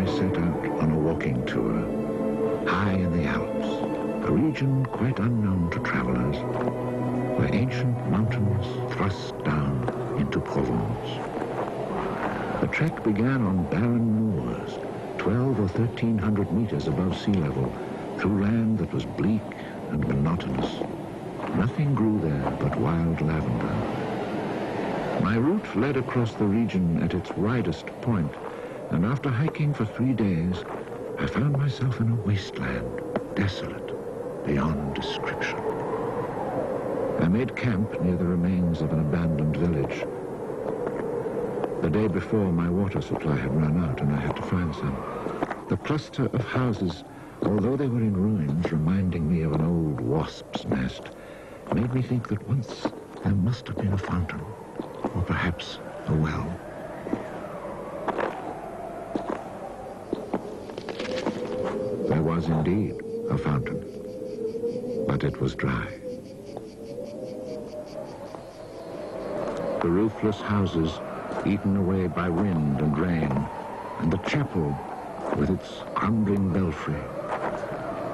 set out on a walking tour, high in the Alps, a region quite unknown to travelers, where ancient mountains thrust down into Provence. The trek began on barren moors, 12 or 1,300 meters above sea level, through land that was bleak and monotonous. Nothing grew there but wild lavender. My route led across the region at its widest point, and after hiking for 3 days, I found myself in a wasteland, desolate beyond description. I made camp near the remains of an abandoned village. The day before, my water supply had run out, and I had to find some. The cluster of houses, although they were in ruins, reminding me of an old wasp's nest, made me think that once there must have been a fountain, or perhaps a well. There was indeed a fountain, but it was dry. The roofless houses, eaten away by wind and rain, and the chapel, with its crumbling belfry,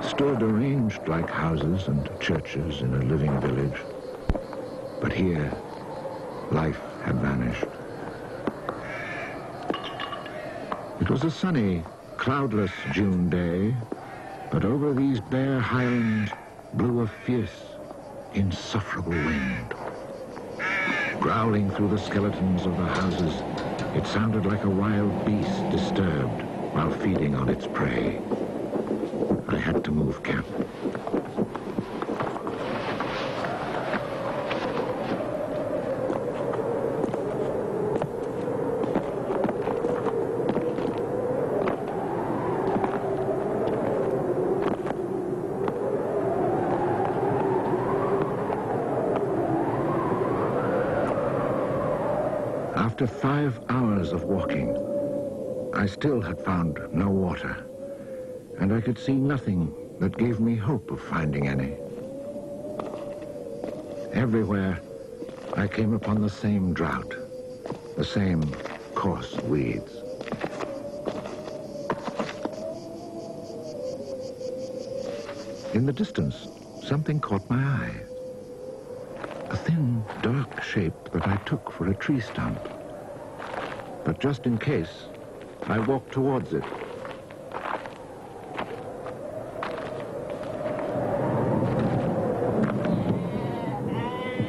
stood arranged like houses and churches in a living village. But here, life had vanished. It was a sunny, cloudless June day, but over these bare highlands blew a fierce, insufferable wind. Growling through the skeletons of the houses, it sounded like a wild beast disturbed while feeding on its prey. I had to move camp. After 5 hours of walking, I still had found no water, and I could see nothing that gave me hope of finding any. Everywhere, I came upon the same drought, the same coarse weeds. In the distance, something caught my eye. A thin, dark shape that I took for a tree stump. But just in case, I walked towards it.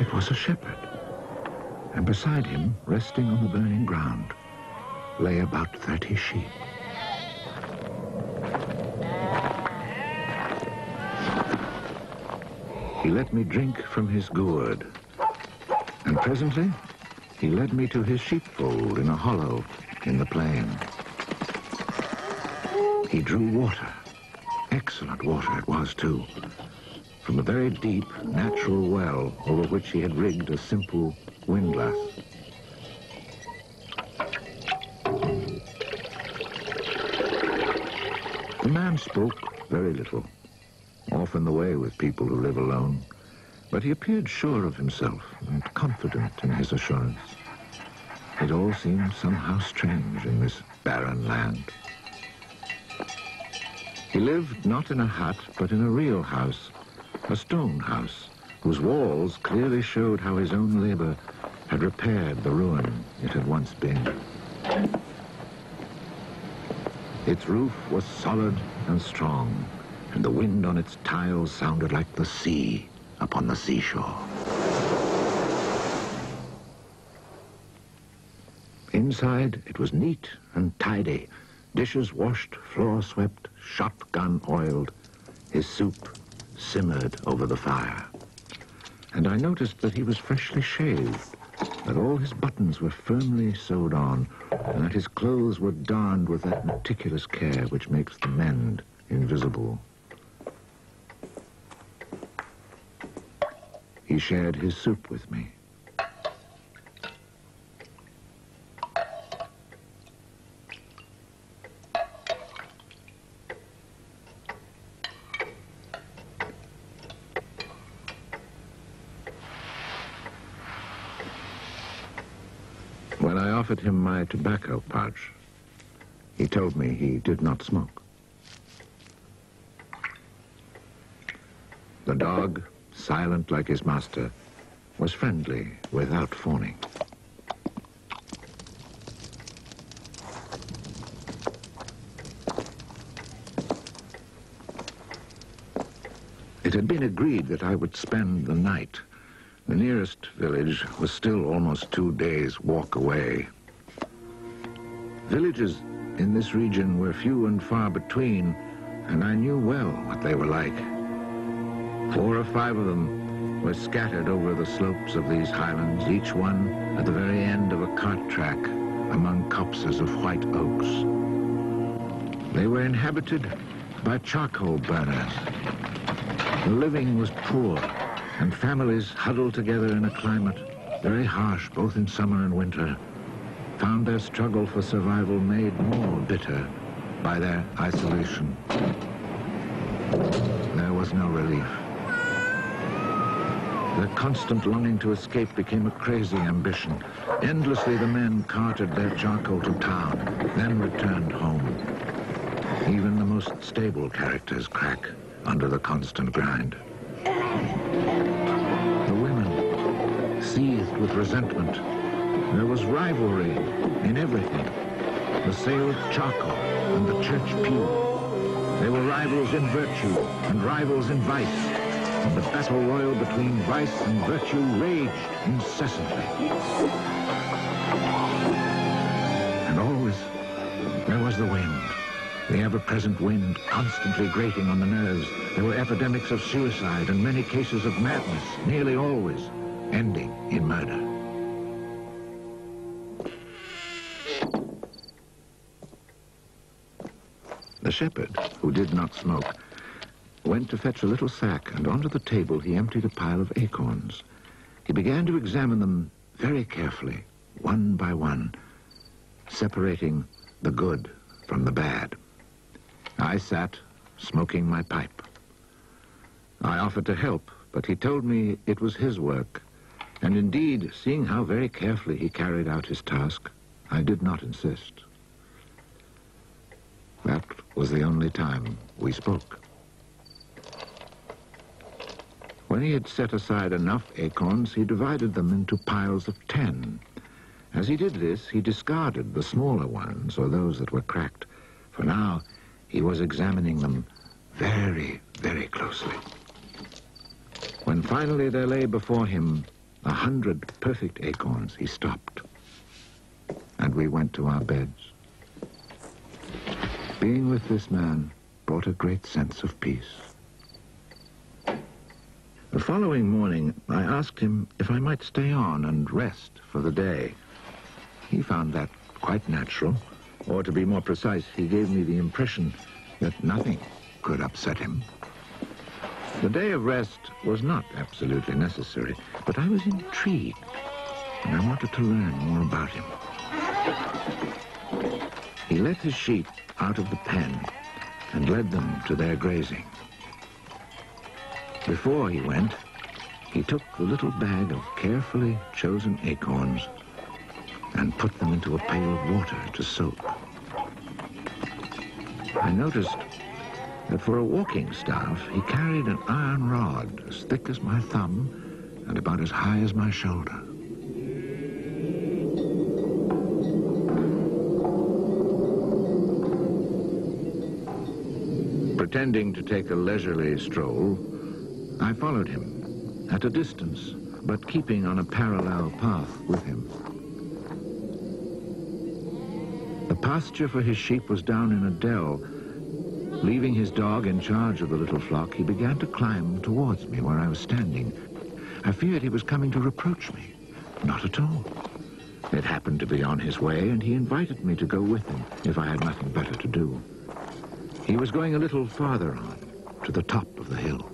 It was a shepherd, and beside him, resting on the burning ground, lay about 30 sheep. He let me drink from his gourd, and presently he led me to his sheepfold in a hollow in the plain. He drew water. Excellent water it was, too, from a very deep, natural well over which he had rigged a simple windlass. The man spoke very little, often the way with people who live alone, but he appeared sure of himself and confident in his assurance. It all seemed somehow strange in this barren land. He lived not in a hut, but in a real house, a stone house, whose walls clearly showed how his own labor had repaired the ruin it had once been. Its roof was solid and strong, and the wind on its tiles sounded like the sea upon the seashore. Inside, it was neat and tidy, dishes washed, floor swept, shotgun oiled. His soup simmered over the fire. And I noticed that he was freshly shaved, that all his buttons were firmly sewed on, and that his clothes were darned with that meticulous care which makes the mend invisible. He shared his soup with me. When I offered him my tobacco pouch, He told me he did not smoke. The dog, silent like his master, was friendly without fawning. It had been agreed that I would spend the night. The nearest village was still almost 2 days' walk away. Villages in this region were few and far between, and I knew well what they were like. 4 or 5 of them were scattered over the slopes of these highlands, each one at the very end of a cart track among copses of white oaks. They were inhabited by charcoal burners. The living was poor, and families huddled together in a climate very harsh both in summer and winter found their struggle for survival made more bitter by their isolation. There was no relief. Their constant longing to escape became a crazy ambition. Endlessly the men carted their charcoal to town, then returned home. Even the most stable characters crack under the constant grind. The women seethed with resentment. There was rivalry in everything. The sale of charcoal and the church pew. They were rivals in virtue and rivals in vice. And the battle royal between vice and virtue raged incessantly. And always there was the wind. The ever-present wind constantly grating on the nerves. There were epidemics of suicide and many cases of madness, nearly always ending in murder. The shepherd, who did not smoke, went to fetch a little sack, and onto the table he emptied a pile of acorns. He began to examine them very carefully, one by one, separating the good from the bad. I sat, smoking my pipe. I offered to help, but he told me it was his work, and indeed, seeing how very carefully he carried out his task, I did not insist. That was the only time we spoke. When he had set aside enough acorns, he divided them into piles of 10. As he did this, he discarded the smaller ones, or those that were cracked, for now he was examining them very, very closely. When finally there lay before him 100 perfect acorns, he stopped, and we went to our beds. Being with this man brought a great sense of peace. The following morning, I asked him if I might stay on and rest for the day. He found that quite natural, or to be more precise, he gave me the impression that nothing could upset him. The day of rest was not absolutely necessary, but I was intrigued, and I wanted to learn more about him. He let his sheep out of the pen and led them to their grazing. Before he went, he took the little bag of carefully chosen acorns and put them into a pail of water to soak. I noticed that for a walking staff, he carried an iron rod as thick as my thumb and about as high as my shoulder. Pretending to take a leisurely stroll, I followed him at a distance, but keeping on a parallel path with him. The pasture for his sheep was down in a dell. Leaving his dog in charge of the little flock, he began to climb towards me where I was standing. I feared he was coming to reproach me. Not at all. It happened to be on his way, and he invited me to go with him if I had nothing better to do. He was going a little farther on, to the top of the hill.